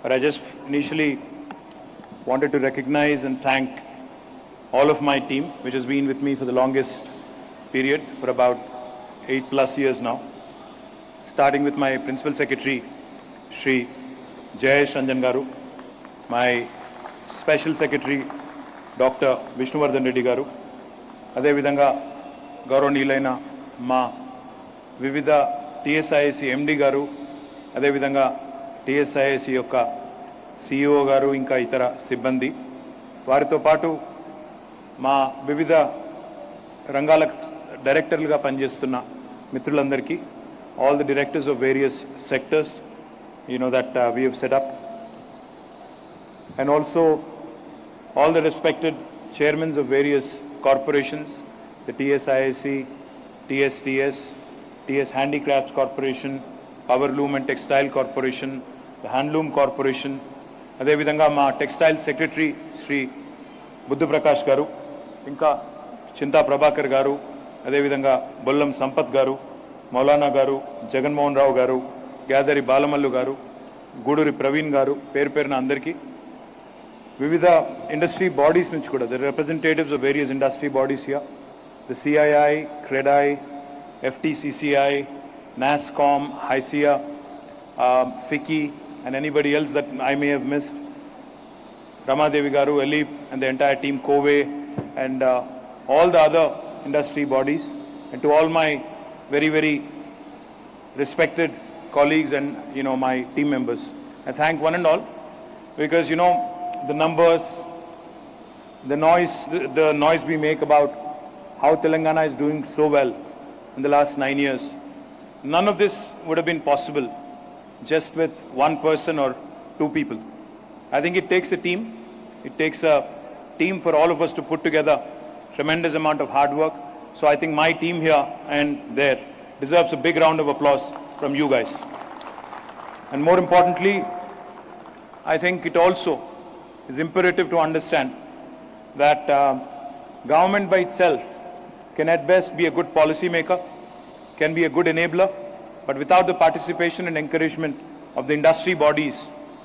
but I just initially wanted to recognize and thank all of my team, which has been with me for the longest period, for about 8+ years now. Starting with my Principal Secretary, Shri Jayesh Ranjan Garu, my Special Secretary, Dr. Vishnuvardhan Reddy Garu, అదే విధంగా గౌరవనీయులైన మా వివిధ టీఎస్ఐఏసీ ఎండి గారు, అదేవిధంగా టీఎస్ఐఏసీ యొక్క CEO గారు, ఇంకా ఇతర సిబ్బంది, వారితో పాటు మా వివిధ రంగాల డైరెక్టర్లుగా పనిచేస్తున్న మిత్రులందరికీ, all the directors of various sectors, that we have set up, and also all the respected chairmen of various corporations, the TSIAC, TSTS, TS Handicrafts Corporation, Power Loom and Textile Corporation, the Handloom Corporation, అదే విధంగా మా textile secretary Shri బుద్ధు Prakash గారు, ఇంకా చింతా ప్రభాకర్ గారు, అదేవిధంగా బొల్లం సంపత్ గారు, మౌలానా గారు, జగన్మోహన్ రావు గారు, గ్యాదరి బాలమల్లు గారు, గూడూరి ప్రవీణ్ గారు, పేరు పేరున అందరికీ, వివిధ ఇండస్ట్రీ బాడీస్ నుంచి కూడా, the representatives of various industry bodies here, the CII, CREDAI, FTCCI, NASSCOM, HICIA, FICCI, and anybody else that I may have missed, Ramadevi Garu, Elip, and the entire team, Kove, and all the other industry bodies, and to all my very, very respected colleagues and, my team members. I thank one and all, because, the numbers, the noise we make about how Telangana is doing so well in the last 9 years, none of this would have been possible just with one person or two people. I think it takes a team. It takes a team for all of us to put together tremendous amount of hard work. So I think my team here and there deserves a big round of applause from you guys. And more importantly, I think it also is imperative to understand that government by itself can at best be a good policy maker, can be a good enabler, but without the participation and encouragement of the industry bodies,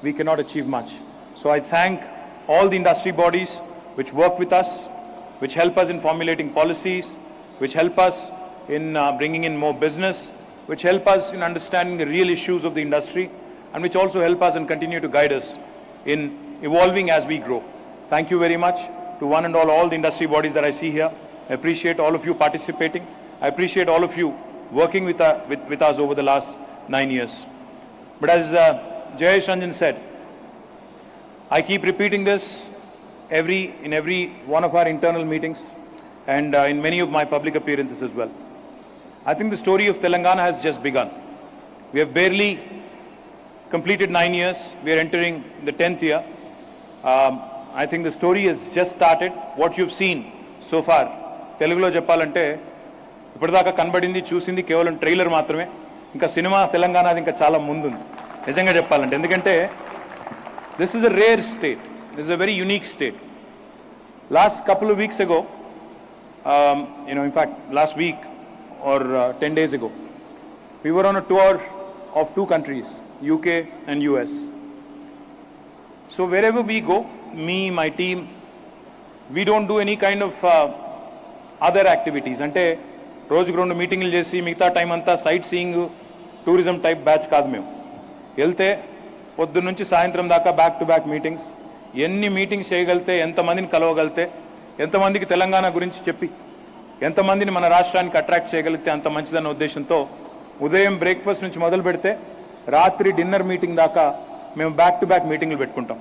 we cannot achieve much. So I thank all the industry bodies which work with us, which help us in formulating policies, which help us in bringing in more business, which help us in understanding the real issues of the industry, and which also help us and continue to guide us in evolving as we grow. Thank you very much to one and all the industry bodies that I see here. I appreciate all of you participating. I appreciate all of you working with us over the last 9 years. But as Jayesh Ranjan said, I keep repeating this in every one of our internal meetings and in many of my public appearances as well. I think the story of Telangana has just begun. We have barely completed 9 years. We are entering the 10th year. I think the story has just started. What you've seen so far, Telugulo చెప్పాలంటే ఇప్పటిదాకా కనబడింది, చూసింది కేవలం trailer మాత్రమే. ఇంకా cinema తెలంగాణది ఇంకా చాలా ముందుంది నిజంగా చెప్పాలంటే. ఎందుకంటే this is a rare state. This is a very unique state. Last couple of weeks ago, in fact last week or 10 days ago, we were on a tour of 2 countries, UK and US. So wherever we go, me, my team, we don't do any kind of other activities. అంటే రోజుకు 2 మీటింగ్లు చేసి మిగతా time అంతా sight seeing tourism type batch కాదు. మేము వెళ్తే పొద్దున్న నుంచి సాయంత్రం దాకా బ్యాక్ టు బ్యాక్ మీటింగ్స్. ఎన్ని మీటింగ్స్ చేయగలితే, ఎంతమందిని కలవగలితే, ఎంతమందికి తెలంగాణ గురించి చెప్పి ఎంతమందిని మన రాష్ట్రానికి అట్రాక్ట్ చేయగలిగితే అంత మంచిదన్న ఉద్దేశంతో ఉదయం బ్రేక్ఫాస్ట్ నుంచి మొదలు పెడితే రాత్రి డిన్నర్ మీటింగ్ దాకా మేము బ్యాక్ టు బ్యాక్ మీటింగ్లు పెట్టుకుంటాం.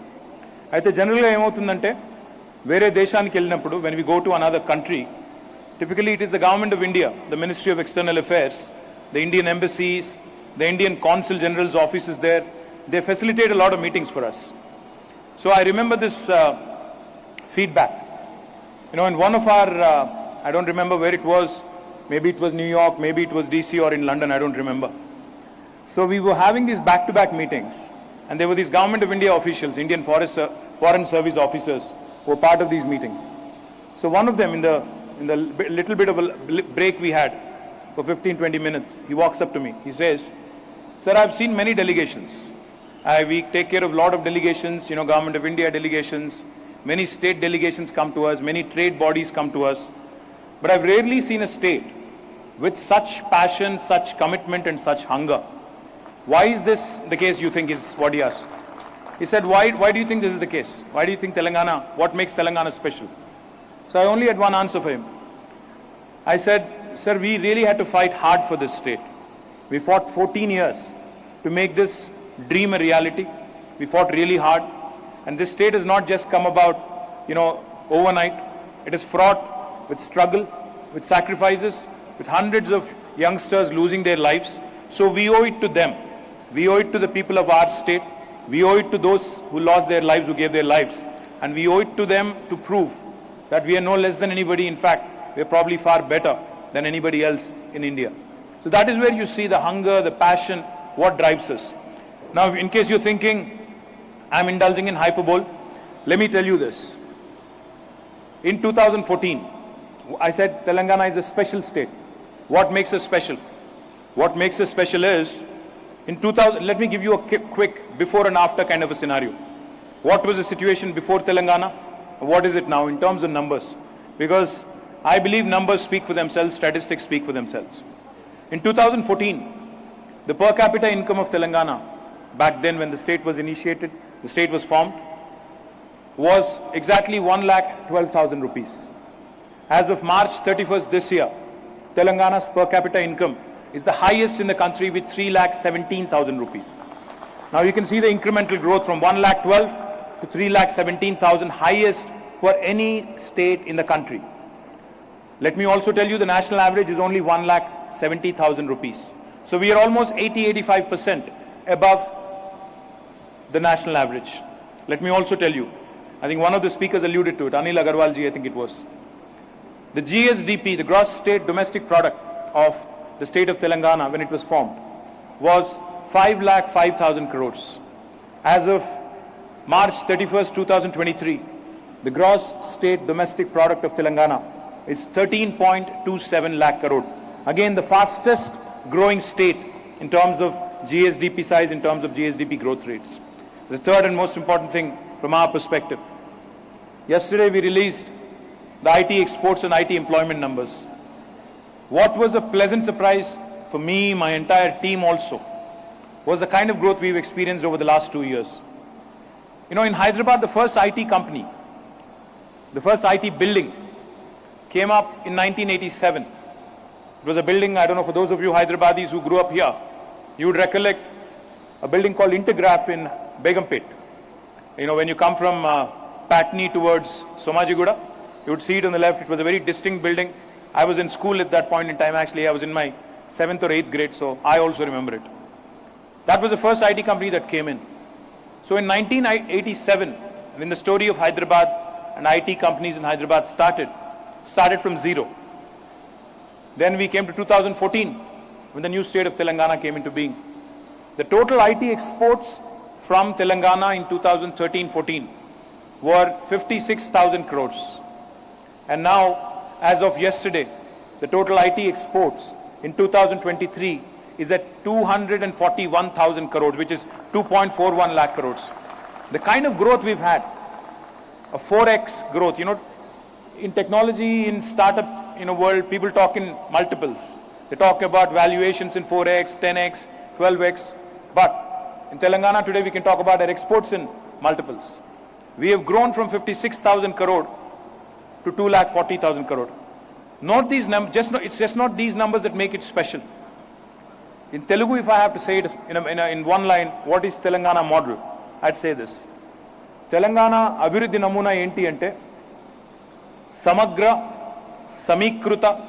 అయితే జనరల్గా ఏమవుతుందంటే వేరే దేశానికి వెళ్ళినప్పుడు, when we go to another country, typically it is the government of India, the Ministry of External Affairs, the Indian embassies, the Indian consul general's offices there, they facilitate a lot of meetings for us. So I remember this feedback. In one of our, I don't remember where it was, maybe it was New York, maybe it was DC or in London, I don't remember. So we were having these back-to-back meetings, and there were these Government of India officials, Indian Foreign Service officers who were part of these meetings. So one of them, in the little bit of a break we had for 15-20 minutes, he walks up to me. He says, "Sir, I've seen many delegations, We take care of a lot of delegations, Government of India delegations, many state delegations come to us, many trade bodies come to us. But I've rarely seen a state with such passion, such commitment and such hunger. Why is this the case, you think, is what he asked. He said, why do you think this is the case? Why do you think Telangana, what makes Telangana special? So I only had one answer for him. I said, sir, we really had to fight hard for this state. We fought 14 years to make this dream a reality. We fought really hard. And this state has not just come about, overnight. It is fraught with struggle, with sacrifices, with hundreds of youngsters losing their lives. So we owe it to them. We owe it to the people of our state. We owe it to those who lost their lives, who gave their lives. And we owe it to them to prove that we are no less than anybody. In fact, we are probably far better than anybody else in India. So that is where you see the hunger, the passion, what drives us. Now, in case you're thinking, I'm indulging in hyperbole, let me tell you this. In 2014, I said Telangana is a special state. What makes us special? What makes us special is, in 2000, let me give you a quick before and after kind of a scenario. What was the situation before Telangana? What is it now in terms of numbers? Because I believe numbers speak for themselves, statistics speak for themselves. In 2014, the per capita income of Telangana, back then when the state was initiated, the state was formed, was exactly 1,12,000 rupees. As of March 31st this year, Telangana's per capita income is the highest in the country with 3,17,000 rupees. Now you can see the incremental growth from 1,12,000 to 3,17,000, highest for any state in the country. Let me also tell you the national average is only 1,70,000 rupees. So we are almost 80-85% above the national average. Let me also tell you, I think one of the speakers alluded to it, Anil Agarwal ji, I think it was. The GSDP, the gross state domestic product of the state of Telangana when it was formed, was 5,05,000 crores. As of March 31st, 2023, the gross state domestic product of Telangana is 13.27 lakh crore. Again, the fastest growing state in terms of GSDP size, in terms of GSDP growth rates. The third and most important thing from our perspective, yesterday we released the IT exports and IT employment numbers. What was a pleasant surprise for me, my entire team also, was the kind of growth we've experienced over the last 2 years. In Hyderabad, the first IT company, the first IT building came up in 1987. It was a building, I don't know, for those of you Hyderabadis who grew up here, you would recollect a building called Intergraph in Begumpet. When you come from Patni towards Somajiguda, you would see it on the left. It was a very distinct building. I was in school at that point in time. Actually, I was in my 7th or 8th grade, so I also remember it. That was the first IT company that came in. So in 1987, when the story of Hyderabad and IT companies in Hyderabad started from zero. Then we came to 2014, when the new state of Telangana came into being. The total IT exports from Telangana in 2013-14 were 56,000 crores. And now, as of yesterday, the total IT exports in 2023 is at 241,000 crores, which is 2.41 lakh crores. The kind of growth we've had, a 4x growth, in technology, in startup, world, people talk in multiples. They talk about valuations in 4x, 10x, 12x. But in Telangana today, we can talk about our exports in multiples. We have grown from 56,000 crore to 2,40,000 crore. Not these numbers, it's just not these numbers that make it special. In Telugu, if I have to say it in one line, what is Telangana model? I'd say this. Telangana Abhiruddhi Namuna enti ante Samagra, Samikruta,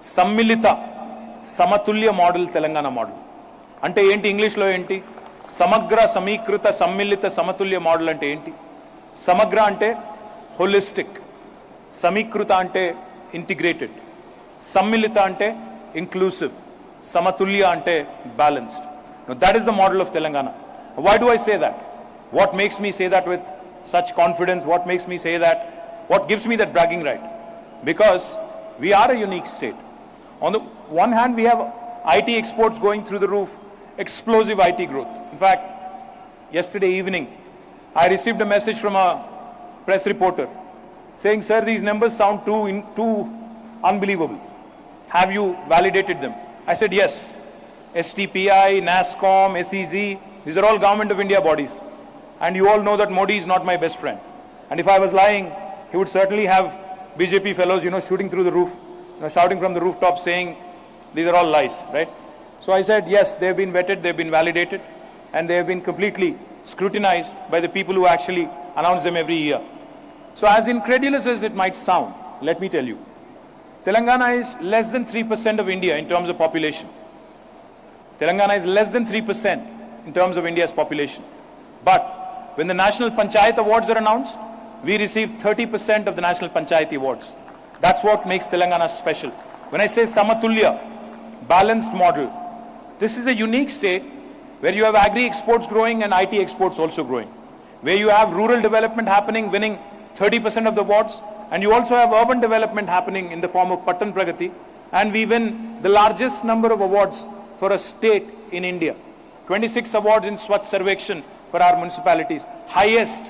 Sammilita, Samatulya model, Telangana model. Ante enti English lo enti? Samagra, Samikruta, Sammilita, Samatulya model ante enti? Samagra ante holistic. Samikruta ante integrated. Sammilita ante inclusive. Samatulya ante balanced. Now that is the model of Telangana. Why do I say that? What makes me say that with such confidence? What makes me say that? What gives me that bragging right? Because we are a unique state. On the one hand, we have IT exports going through the roof, explosive IT growth. In fact, yesterday evening, I received a message from a press reporter saying, "Sir, these numbers sound too unbelievable. Have you validated them?" I said, yes. STPI, NASSCOM, SEZ, these are all Government of India bodies. And you all know that Modi is not my best friend. And if I was lying, he would certainly have BJP fellows, shooting through the roof, shouting from the rooftop saying, these are all lies, right? So I said, yes, they've been vetted, they've been validated, and they have been completely scrutinized by the people who actually announce them every year. So as incredulous as it might sound, let me tell you, Telangana is less than 3% of India in terms of population. Telangana is less than 3% in terms of India's population. But when the National Panchayat Awards are announced, we receive 30% of the National Panchayat Awards. That's what makes Telangana special. When I say Samatulya, balanced model, this is a unique state where you have agri exports growing and IT exports also growing, where you have rural development happening, winning 30% of the awards, and you also have urban development happening in the form of Patan Pragati, and we win the largest number of awards for a state in India. 26 awards in Swachh Sarvekshan for our municipalities, highest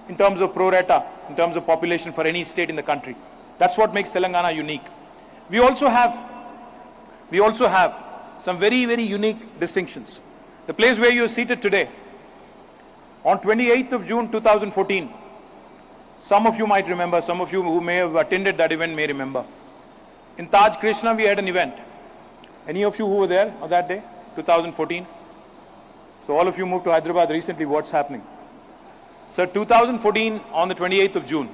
in terms of pro rata, in terms of population for any state in the country. That's what makes Telangana unique. We also have some very, very unique distinctions. The place where you are seated today, on 28th of June 2014, some of you might remember, some of you who may have attended that event may remember. In Taj Krishna, we had an event. Any of you who were there on that day, 2014? So all of you moved to Hyderabad recently, what's happening? So 2014, on the 28th of June,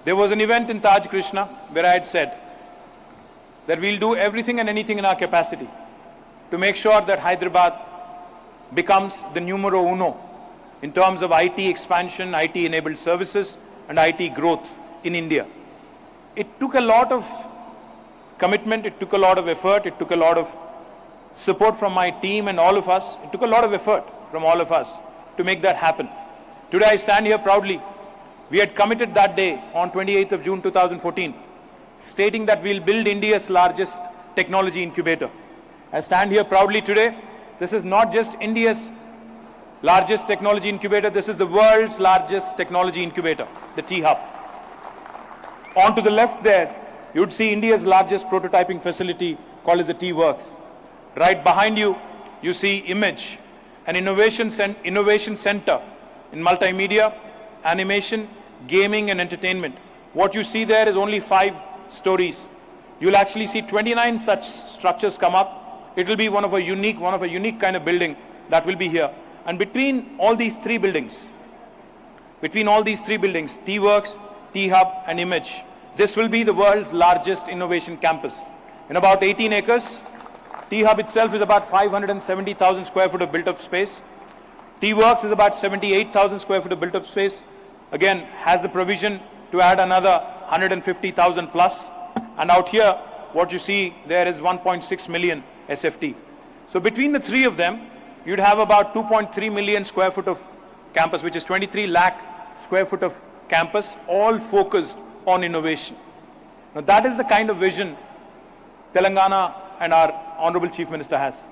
there was an event in Taj Krishna where I had said that we'll do everything and anything in our capacity to make sure that Hyderabad becomes the numero uno in terms of IT expansion, IT-enabled services, and IT growth in India. It took a lot of commitment, it took a lot of effort, it took a lot of support from my team and all of us. It took a lot of effort from all of us to make that happen. Today I stand here proudly. We had committed that day on 28th of June 2014, stating that we'll build India's largest technology incubator. I stand here proudly today. This is not just India's largest technology incubator, this is the world's largest technology incubator, the T-Hub. On to the left there, you would see India's largest prototyping facility called as the T-Works. Right behind you, you see Image, an innovation center in multimedia, animation, gaming and entertainment. What you see there is only 5 stories. You'll actually see 29 such structures come up. It will be one of a unique kind of building that will be here. And between all these three buildings, T-Works, T-Hub and Image, this will be the world's largest innovation campus. In about 18 acres, T-Hub itself is about 570,000 square foot of built-up space. T-Works is about 78,000 square foot of built-up space. Again, has the provision to add another 150,000 plus. And out here, what you see there is 1.6 million SFT. So between the three of them, you'd have about 2.3 million square foot of campus, which is 23 lakh square foot of campus, all focused on innovation. Now that is the kind of vision Telangana and our Honorable Chief Minister has.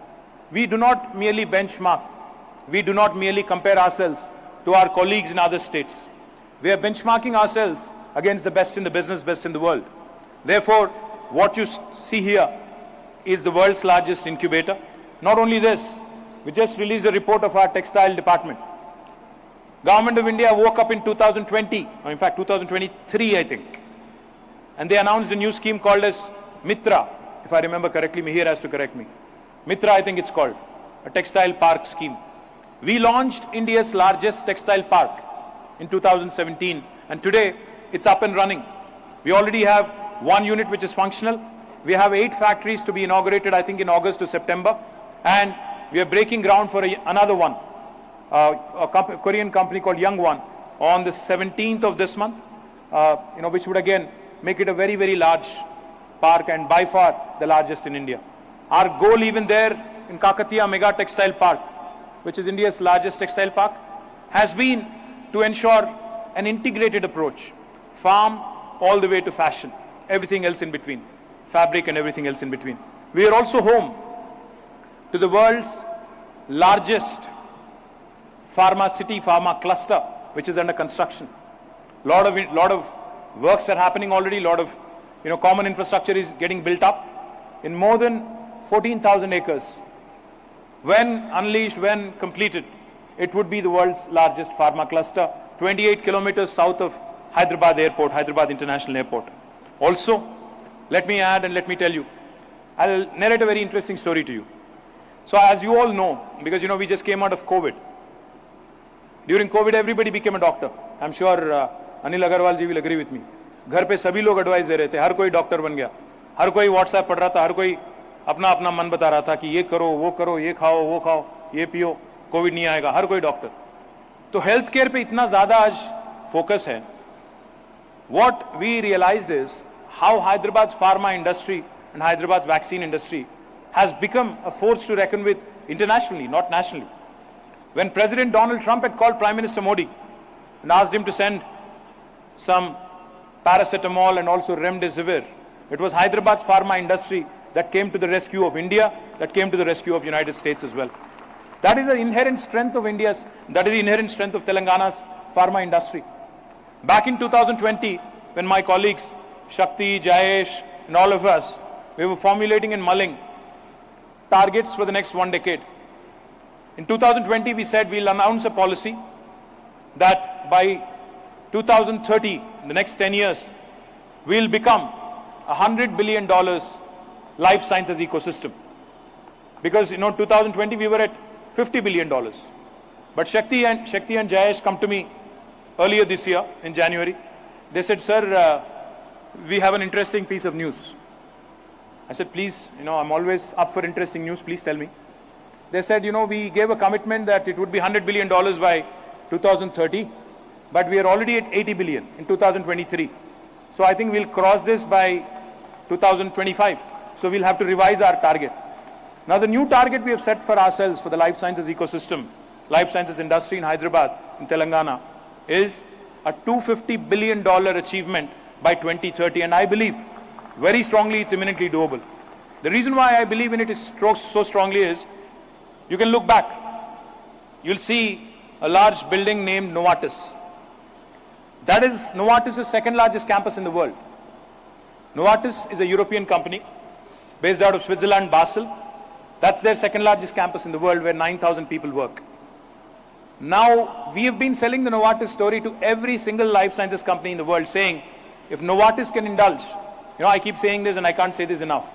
We do not merely benchmark. We do not merely compare ourselves to our colleagues in other states. We are benchmarking ourselves against the best in the business, best in the world. Therefore, what you see here is the world's largest incubator. Not only this, we just released a report of our textile department. Government of India woke up in 2020, or in fact 2023 I think, and they announced a new scheme called as Mitra, if I remember correctly. Mihir has to correct me. Mitra I think it's called, a textile park scheme. We launched India's largest textile park in 2017, and today it's up and running. We already have one unit which is functional. We have 8 factories to be inaugurated, I think in August to September, and we are breaking ground for another one, a Korean company called Young One, on the 17th of this month, which would again make it a very, very large park and by far the largest in India. Our goal even there in Kakatiya Mega Textile Park, which is India's largest textile park, has been to ensure an integrated approach, farm all the way to fashion, everything else in between, fabric and everything else in between. We are also home to the world's largest pharma city, pharma cluster, which is under construction. Lot of works are happening already. Lot of common infrastructure is getting built up in more than 14,000 acres. When unleashed, when completed, it would be the world's largest pharma cluster, 28 kilometers south of Hyderabad Airport, Hyderabad International Airport. Also, let me add and let me tell you, I'll narrate a very interesting story to you. So as you all know, because we just came out of COVID. During COVID, everybody became a doctor. I'm sure Anil Agarwal ji will agree with me. घर पे सभी लोग advice दे रहे थे, हर कोई doctor बन गया, हर कोई व्हाट्सएप पढ़ रहा था, हर कोई अपना अपना मन बता रहा था कि ये करो, ये खाओ, वो खाओ, ये पियो, कोविड नहीं आएगा, हर कोई डॉक्टर. तो हेल्थ केयर पे इतना ज्यादा आज फोकस है. What we realized is how Hyderabad's pharma industry and Hyderabad's vaccine industry has become a force to reckon with internationally, not nationally. When President Donald Trump had called Prime Minister Modi and asked him to send some paracetamol and also remdesivir, it was Hyderabad's pharma industry that came to the rescue of India, that came to the rescue of the United States as well. That is the inherent strength of that is the inherent strength of Telangana's pharma industry. Back in 2020, when my colleagues, Shakti, Jayesh, and all of us, we were formulating and mulling targets for the next 1 decade. In 2020, we said we'll announce a policy that by 2030, in the next 10 years, we'll become $100 billion life sciences ecosystem. Because 2020 we were at $50 billion. But Shakti and Jayesh come to me earlier this year in January. They said, sir, we have an interesting piece of news. I said, please, I'm always up for interesting news, please tell me. They said, we gave a commitment that it would be $100 billion by 2030, but we are already at 80 billion in 2023. So I think we'll cross this by 2025. So we'll have to revise our target. Now the new target we have set for ourselves for the life sciences ecosystem, life sciences industry in Hyderabad, in Telangana, is a $250 billion achievement by 2030. And I believe very strongly it's imminently doable. The reason why I believe in it is so strongly is, you can look back. You'll see a large building named Novartis. That is Novartis' second largest campus in the world. Novartis is a European company based out of Switzerland, Basel. That's their second largest campus in the world, where 9,000 people work. Now, we have been selling the Novartis story to every single life sciences company in the world, saying, if Novartis can indulge, I keep saying this and I can't say this enough.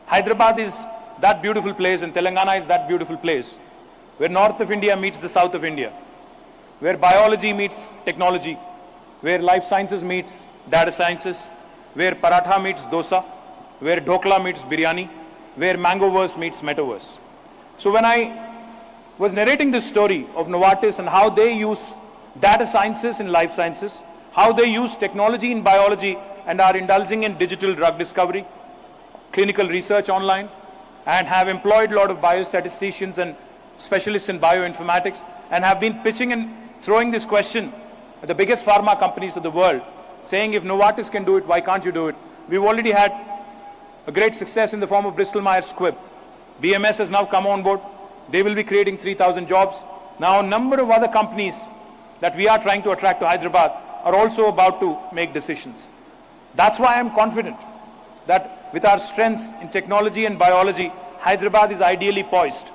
Hyderabad is that beautiful place and Telangana is that beautiful place, where north of India meets the south of India, where biology meets technology, where life sciences meets data sciences, where paratha meets dosa, where dhokla meets biryani, where mangoverse meets metaverse. So when I was narrating this story of Novartis and how they use data sciences in life sciences, how they use technology in biology and are indulging in digital drug discovery, clinical research online, and have employed a lot of biostatisticians and specialists in bioinformatics, and have been pitching and throwing this question at the biggest pharma companies of the world, saying if Novartis can do it, why can't you do it? We've already had a great success in the form of Bristol Myers Squibb. BMS has now come on board. They will be creating 3,000 jobs. Now a number of other companies that we are trying to attract to Hyderabad are also about to make decisions. That's why I'm confident that with our strengths in technology and biology, Hyderabad is ideally poised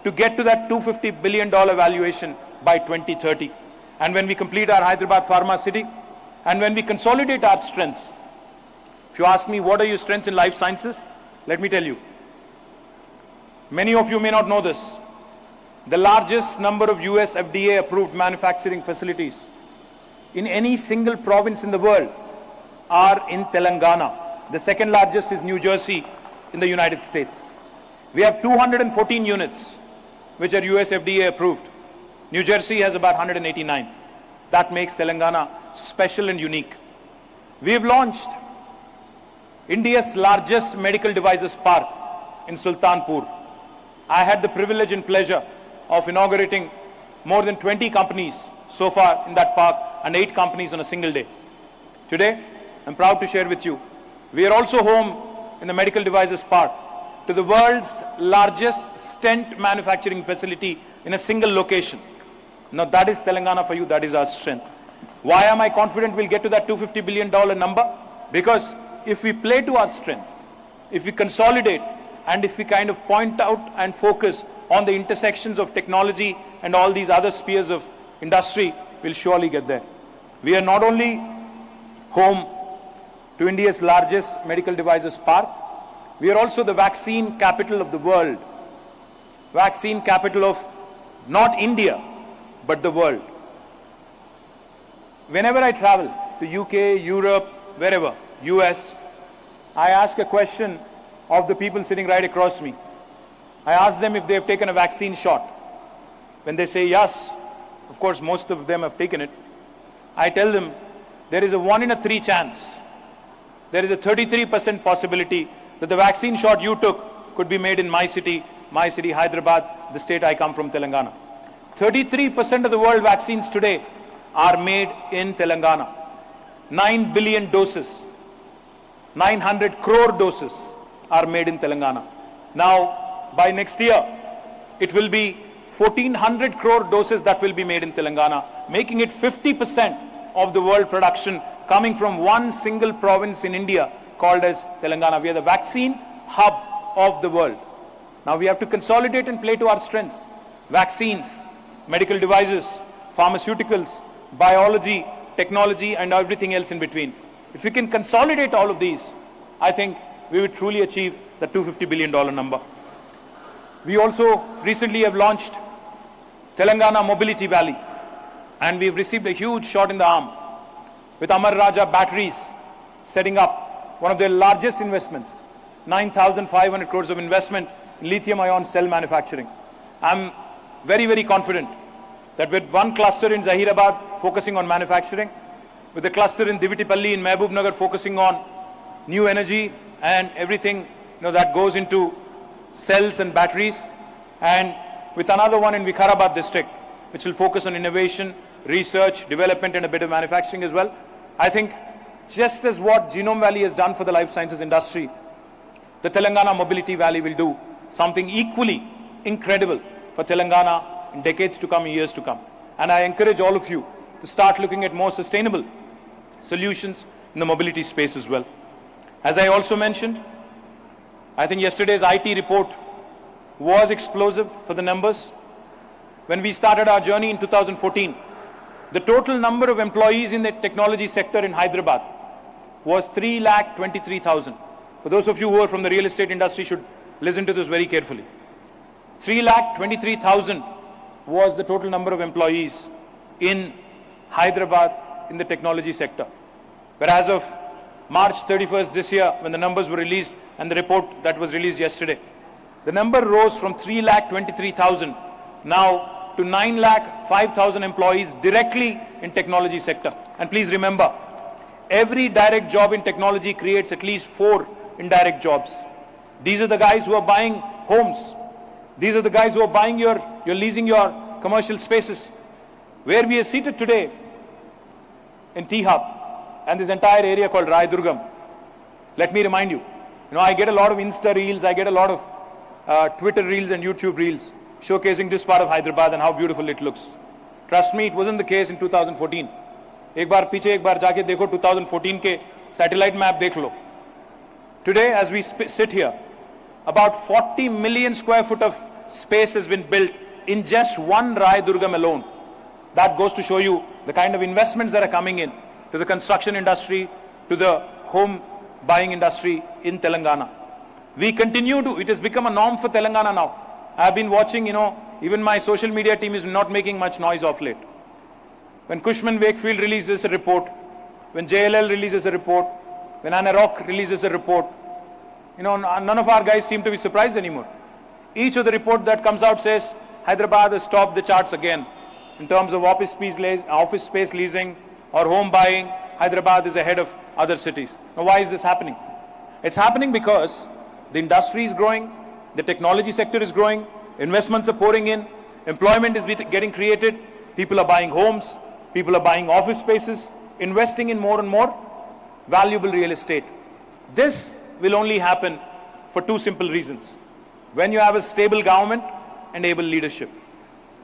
to get to that $250 billion valuation by 2030. And when we complete our Hyderabad Pharma City, and when we consolidate our strengths, if you ask me what are your strengths in life sciences, let me tell you. Many of you may not know this. The largest number of US FDA approved manufacturing facilities in any single province in the world are in Telangana. The second largest is New Jersey in the United States. We have 214 units which are US FDA approved. New Jersey has about 189. That makes Telangana special and unique. We have launched India's largest medical devices park in Sultanpur. I had the privilege and pleasure of inaugurating more than 20 companies so far in that park and 8 companies on a single day. Today, I'm proud to share with you, we are also home in the medical devices park to the world's largest stent manufacturing facility in a single location. Now that is Telangana for you, that is our strength. Why am I confident we'll get to that $250 billion number? Because if we play to our strengths, if we consolidate, and if we kind of point out and focus on the intersections of technology and all these other spheres of industry, we'll surely get there. We are not only home to India's largest medical devices park, we are also the vaccine capital of the world. Vaccine capital of not India, but the world. Whenever I travel to UK, Europe, wherever, US, I ask a question of the people sitting right across me. I ask them if they have taken a vaccine shot. When they say yes, of course most of them have taken it, I tell them there is a 1 in 3 chance. There is a 33% possibility that the vaccine shot you took could be made in my city, Hyderabad, the state I come from, Telangana. 33% of the world vaccines today are made in Telangana. 9 billion doses, 900 crore doses are made in Telangana. Now, by next year, it will be 1400 crore doses that will be made in Telangana, making it 50% of the world production coming from one single province in India called as Telangana. We are the vaccine hub of the world. Now we have to consolidate and play to our strengths. Vaccines, medical devices, pharmaceuticals, biology, technology, and everything else in between. If we can consolidate all of these, I think we will truly achieve the $250 billion number. We also recently have launched Telangana Mobility Valley, and we've received a huge shot in the arm with Amar Raja Batteries setting up one of their largest investments, 9,500 crores of investment in lithium-ion cell manufacturing. I'm very, very confident that with one cluster in Zahirabad focusing on manufacturing, with a cluster in Divitipalli in Mehboob Nagar focusing on new energy and everything that goes into cells and batteries, and with another one in Vikharabad district, which will focus on innovation, research, development, and a bit of manufacturing as well. I think just as what Genome Valley has done for the life sciences industry, the Telangana Mobility Valley will do something equally incredible for Telangana in decades to come, in years to come. And I encourage all of you to start looking at more sustainable solutions in the mobility space as well. As I also mentioned, I think yesterday's IT report was explosive for the numbers. When we started our journey in 2014, the total number of employees in the technology sector in Hyderabad was 3,23,000. For those of you who are from the real estate industry should listen to this very carefully. 3,23,000 was the total number of employees in Hyderabad in the technology sector. Whereas of March 31st this year, when the numbers were released and the report that was released yesterday, the number rose from 3,23,000 now to 9,05,000 employees directly in technology sector. And please remember, every direct job in technology creates at least 4 indirect jobs. These are the guys who are buying homes. These are the guys who are buying you're leasing your commercial spaces. Where we are seated today in T-Hub and this entire area called Rai Durgam, let me remind you, I get a lot of Insta reels, I get a lot of Twitter reels and YouTube reels showcasing this part of Hyderabad and how beautiful it looks. Trust me, it wasn't the case in 2014. एक बार पीछे एक बार जाके देखो 2014 के satellite map देख लो. Today, as we sit here, about 40 million square foot of space has been built in just one Rai Durgam alone. That goes to show you the kind of investments that are coming in to the construction industry, to the home buying industry in Telangana. We continue to, it has become a norm for Telangana now. I've been watching, even my social media team is not making much noise of late. When Cushman Wakefield releases a report, when JLL releases a report, when Anarock releases a report, none of our guys seem to be surprised anymore. Each of the report that comes out says Hyderabad has topped the charts again in terms of office space leasing or home buying. Hyderabad is ahead of other cities. Now, why is this happening? It's happening because the industry is growing, the technology sector is growing, investments are pouring in, employment is getting created, people are buying homes, people are buying office spaces, investing in more and more valuable real estate. This will only happen for 2 simple reasons. When you have a stable government and able leadership.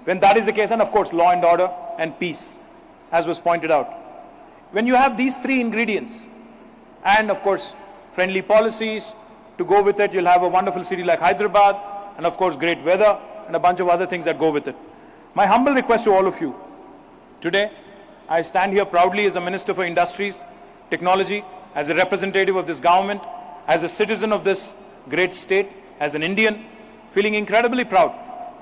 When that is the case, and of course law and order and peace, as was pointed out. When you have these three ingredients, and of course friendly policies to go with it, you'll have a wonderful city like Hyderabad, and of course great weather and a bunch of other things that go with it. My humble request to all of you, today I stand here proudly as a Minister for Industries, Technology, as a representative of this government, as a citizen of this great state, as an Indian, feeling incredibly proud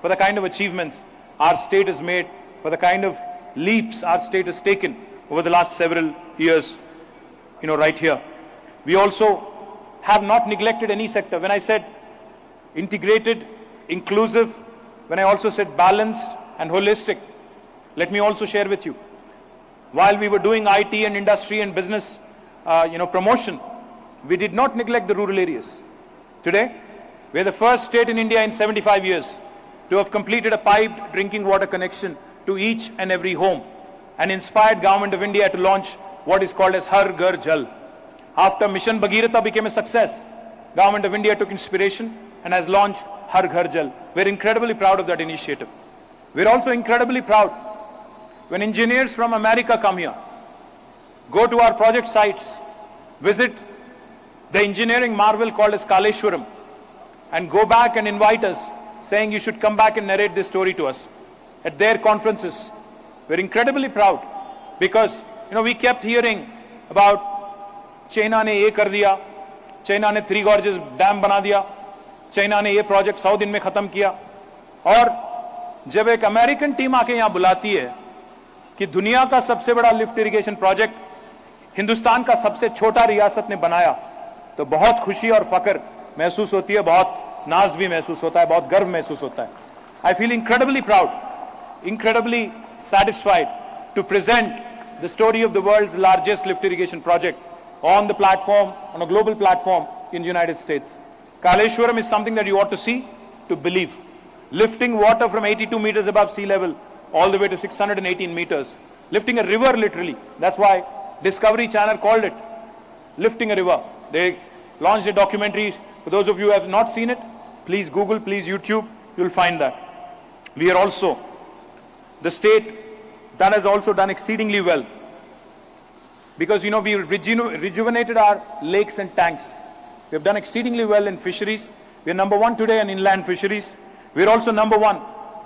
for the kind of achievements our state has made, for the kind of leaps our state has taken over the last several years, right here. We also have not neglected any sector. When I said integrated, inclusive, when I also said balanced and holistic, let me also share with you. While we were doing IT and industry and business, promotion, we did not neglect the rural areas. Today, we are the first state in India in 75 years to have completed a piped drinking water connection to each and every home, and inspired Government of India to launch what is called as Har Ghar Jal. After Mission Bhagirath became a success, Government of India took inspiration and has launched Har Ghar Jal. We're incredibly proud of that initiative. We're also incredibly proud when engineers from America come here, go to our project sites, visit the engineering marvel called as Kaleshwaram, and go back and invite us, saying you should come back and narrate this story to us at their conferences. We're incredibly proud because, we kept hearing about China ne ye kar diya, China ne Three Gorges dam bana diya, China ne ye project 100 दिन में खत्म किया. और जब एक American team आके यहाँ बुलाती है कि दुनिया का सबसे बड़ा लिफ्ट इरिगेशन प्रोजेक्ट हिंदुस्तान का सबसे छोटा रियासत ने बनाया, तो बहुत खुशी और फक्र महसूस होती है, बहुत नाज भी महसूस होता है, बहुत गर्व महसूस होता है. I feel incredibly proud, incredibly satisfied to present the story of the world's largest lift irrigation project on the platform, on a global platform in the United States. Kaleshwaram is something that you ought to see to believe. Lifting water from 82 meters above sea level all the way to 618 meters. Lifting a river literally. That's why Discovery Channel called it Lifting a River. They launched a documentary. For those of you who have not seen it, please Google, please YouTube, you'll find that. We are also the state that has also done exceedingly well, because we rejuvenated our lakes and tanks. We have done exceedingly well in fisheries. We are number one today in inland fisheries. We are also number one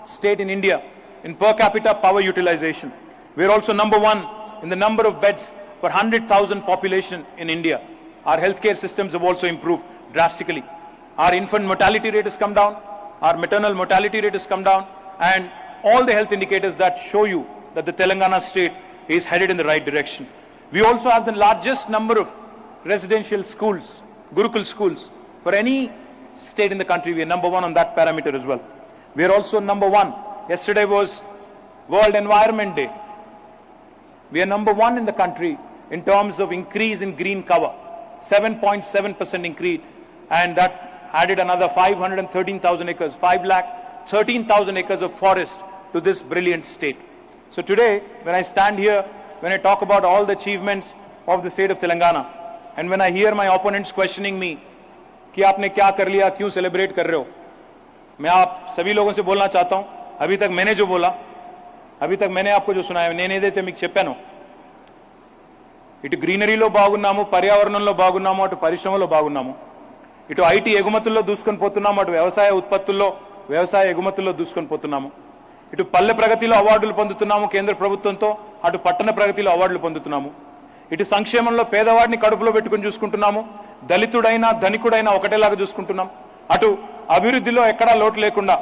state in India in per capita power utilization. We are also number one in the number of beds per 100,000 population in India. Our healthcare systems have also improved drastically. Our infant mortality rate has come down. Our maternal mortality rate has come down. And all the health indicators that show you that the Telangana state is headed in the right direction. We also have the largest number of residential schools, Gurukul schools, for any state in the country. We are number one on that parameter as well. We are also number one. Yesterday was World Environment Day. We are number one in the country in terms of increase in green cover, 7.7% increase, and that added another 513,000 acres, 5,13,000 acres of forest to this brilliant state. So today, when I stand here, when I talk about all the achievements of the state of Telangana, and when I hear my opponents questioning me, कि आपने क्या कर लिया, क्यों celebrate कर रहे हो, मैं आप सभी लोगों से बोलना चाहता हूं, अभी तक मैंने जो बोला, अभी तक मैंने आपको जो सुनाया, నేనేదైతే మీకు చెప్పానో, ఇటు గ్రీనరీలో బాగున్నాము, పర్యావరణంలో బాగున్నాము, అటు పరిశ్రమలో బాగున్నాము, ఇటు ఐటీ ఎగుమతుల్లో దూసుకొని పోతున్నాము, అటు వ్యవసాయ ఉత్పత్తుల్లో వ్యవసాయ ఎగుమతుల్లో దూసుకొని పోతున్నాము, ఇటు పల్లె ప్రగతిలో అవార్డులు పొందుతున్నాము కేంద్ర ప్రభుత్వంతో, అటు పట్టణ ప్రగతిలో అవార్డులు పొందుతున్నాము, ఇటు సంక్షేమంలో పేదవాడిని కడుపులో పెట్టుకొని చూసుకుంటున్నాము, దళితుడైనా ధనికుడైనా ఒకటేలాగా చూసుకుంటున్నాం, అటు అభివృద్ధిలో ఎక్కడా లోటు లేకుండా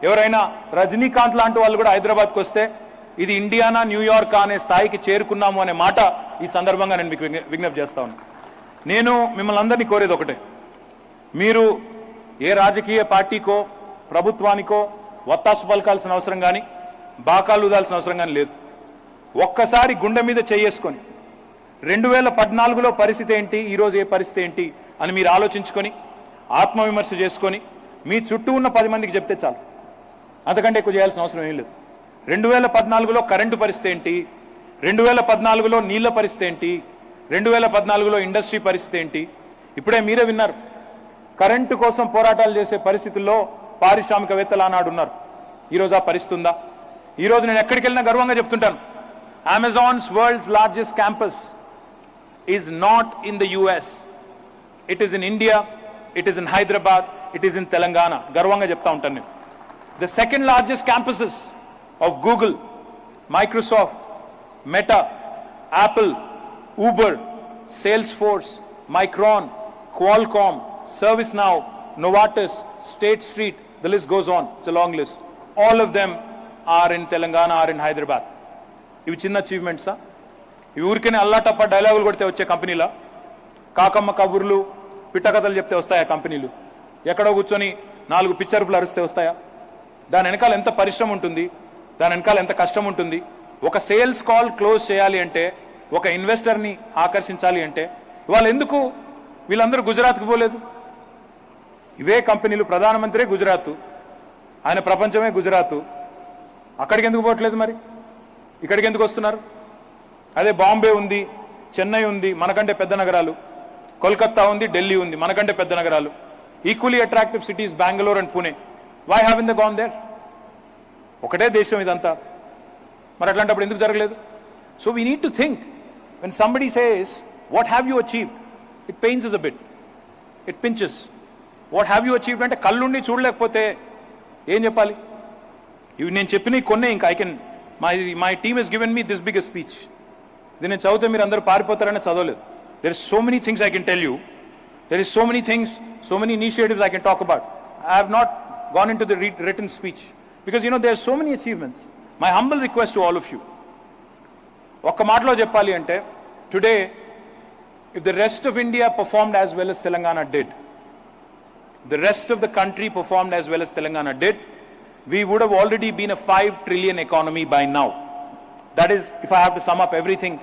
ఎవరైనా రజనీకాంత్ లాంటి వాళ్ళు కూడా హైదరాబాద్కి వస్తే ఇది ఇండియానా న్యూయార్క్ అనే స్థాయికి చేరుకున్నాము అనే మాట ఈ సందర్భంగా నేను మీకు విజ్ఞప్తి చేస్తా ఉన్నాను. నేను మిమ్మల్ని అందరినీ కోరేది ఒకటే, మీరు ఏ రాజకీయ పార్టీకో ప్రభుత్వానికో వత్తాసు పలకాల్సిన అవసరం కానీ బాకాలు ఊదాల్సిన అవసరం కానీ లేదు. ఒక్కసారి గుండె మీద చేసుకొని 2014లో పరిస్థితి ఏంటి, ఈరోజు ఏ పరిస్థితి ఏంటి అని మీరు ఆలోచించుకొని ఆత్మవిమర్శ చేసుకొని మీ చుట్టూ ఉన్న 10 మందికి చెప్తే చాలు, అంతకంటే ఎక్కువ చేయాల్సిన అవసరం ఏం లేదు. 2014లో కరెంటు పరిస్థితి ఏంటి, 2014లో నీళ్ల పరిస్థితి ఏంటి, 2014లో ఇండస్ట్రీ పరిస్థితి ఏంటి, ఇప్పుడే మీరే విన్నారు. కరెంటు కోసం పోరాటాలు చేసే పరిస్థితుల్లో పారిశ్రామికవేత్తలు ఆనాడు ఉన్నారు. ఈరోజు ఆ పరిస్థితి ఉందా? ఈ రోజు నేను ఎక్కడికి వెళ్ళినా గర్వంగా చెప్తుంటాను, Amazon's world's largest campus is not in the US, it is in India, it is in Hyderabad, it is in Telangana. గర్వంగా చెప్తా ఉంటాను నేను. The second largest campuses of Google, Microsoft, Meta, Apple, Uber, Salesforce, Micron, Qualcomm, ServiceNow, Novartis, State Street, the list goes on. It's a long list. All of them are in Telangana, are in Hyderabad. ఇవి చిన్న అచీవ్మెంట్సా? ఇవి ఊరికనే అల్లాటప్ప డైలాగులు కొడితే వచ్చే కంపెనీలా? కాకమ్మ కబుర్లు పిట్టకథలు చెప్తే వస్తాయా కంపెనీలు? ఎక్కడో కూర్చొని 4 పిచ్చరుపులు అరిస్తే వస్తాయా? దాని వెనకాల ఎంత పరిశ్రమ ఉంటుంది, దాని వెనకాల ఎంత కష్టం ఉంటుంది. ఒక సేల్స్ కాల్ క్లోజ్ చేయాలి అంటే, ఒక ఇన్వెస్టర్ని ఆకర్షించాలి అంటే, వాళ్ళు ఎందుకు వీళ్ళందరూ గుజరాత్కి పోలేదు? ఇవే కంపెనీలు, ప్రధానమంత్రి గుజరాత్, ఆయన ప్రపంచమే గుజరాత్, అక్కడికి ఎందుకు పోవట్లేదు? మరి ఇక్కడికి ఎందుకు వస్తున్నారు? అదే బాంబే ఉంది, చెన్నై ఉంది, మనకంటే పెద్ద నగరాలు, కోల్కతా ఉంది, ఢిల్లీ ఉంది, మనకంటే పెద్ద నగరాలు, equally attractive cities Bengaluru and Pune. Why haven't they gone there? ఒకటే దేశం ఇదంతా, మరి అట్లాంటప్పుడు ఎందుకు జరగలేదు? So we need to think when somebody says what have you achieved, it pains us a bit, it pinches. What have you achieved అంటే కళ్ళుండి చూడలేకపోతే ఏం చెప్పాలి? ఇవి నేను చెప్పిన కొన్నే, ఇంకా I can my team has given me this big speech. ఇది నేను చదివితే మీరు అందరూ పారిపోతారని చదవలేదు. There is so many things I can tell you, there is so many things, so many initiatives I can talk about. I have not gone in to the written speech because there are so many achievements. My humble request to all of you, ఒక్క మాటలో చెప్పాలి అంటే, today if the rest of India performed as well as Telangana did, the rest of the country performed as well as Telangana did, we would have already been a 5 trillion economy by now. That is, if I have to sum up everything,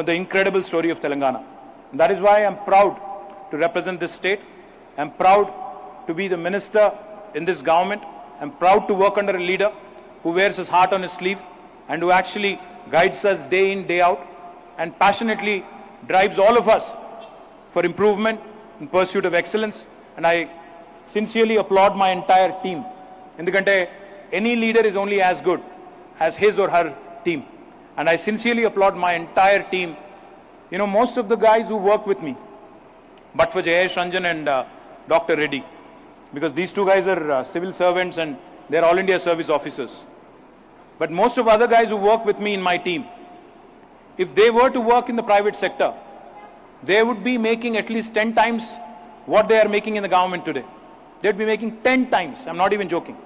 the incredible story of Telangana. And that is why I'm proud to represent this state. I'm proud to be the minister in this government. I'm proud to work under a leader who wears his heart on his sleeve and who actually guides us day in, day out, and passionately drives all of us for improvement in pursuit of excellence. And I sincerely applaud my entire team. Endukante any leader is only as good as his or her team. And I sincerely applaud my entire team. Most of the guys who work with me, but for Jayesh Ranjan and Dr. Reddy, because these two guys are civil servants and they're all India service officers. But most of other guys who work with me in my team, if they were to work in the private sector, they would be making at least 10 times what they are making in the government today. They'd be making 10 times. I'm not even joking.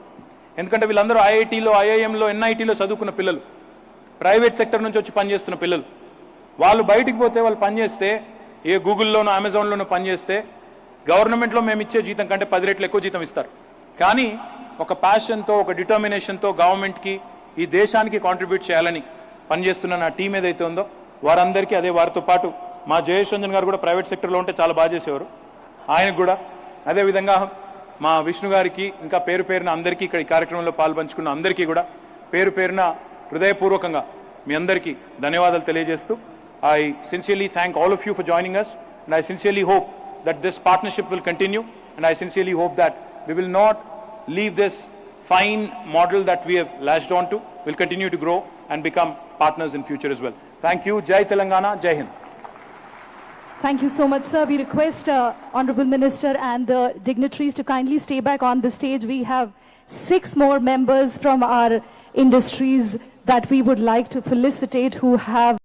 ఎందుకంటే వీళ్ళందరూ ఐఐటీలో, ఐఐఎంలో, ఎన్ఐటీలో చదువుకున్న పిల్లలు, private sector నుంచి వచ్చి పనిచేస్తున్న పిల్లలు. వాళ్ళు బయటికి పోతే, వాళ్ళు పనిచేస్తే, ఏ గూగుల్లోనో అమెజాన్లోనో పనిచేస్తే గవర్నమెంట్లో మేము ఇచ్చే జీతం కంటే 10 రెట్లు ఎక్కువ జీతం ఇస్తారు. కానీ ఒక ప్యాషన్తో, ఒక డిటర్మినేషన్తో గవర్నమెంట్కి, ఈ దేశానికి కాంట్రిబ్యూట్ చేయాలని పనిచేస్తున్న నా టీం ఏదైతే ఉందో వారందరికీ, అదే వారితో పాటు మా జయేష్ రంజన్ గారు కూడా ప్రైవేట్ సెక్టర్లో ఉంటే చాలా బాగా చేసేవారు, ఆయనకు కూడా, అదేవిధంగా మా విష్ణు గారికి, ఇంకా పేరు పేరున అందరికీ, ఇక్కడ ఈ కార్యక్రమంలో పాల్పంచుకున్న అందరికీ కూడా పేరు పేరున హృదయపూర్వకంగా మీ అందరికీ ధన్యవాదాలు తెలియజేస్తూ, I sincerely thank all of you for joining us, and I sincerely hope that this partnership will continue, and I sincerely hope that we will not leave this fine model that we have latched on to, will continue to grow and become partners in future as well. Thank you. Jai Telangana, Jai Hind. Thank you so much, sir. We request Honorable Minister and the dignitaries to kindly stay back on the stage. We have 6 more members from our industries that we would like to felicitate who have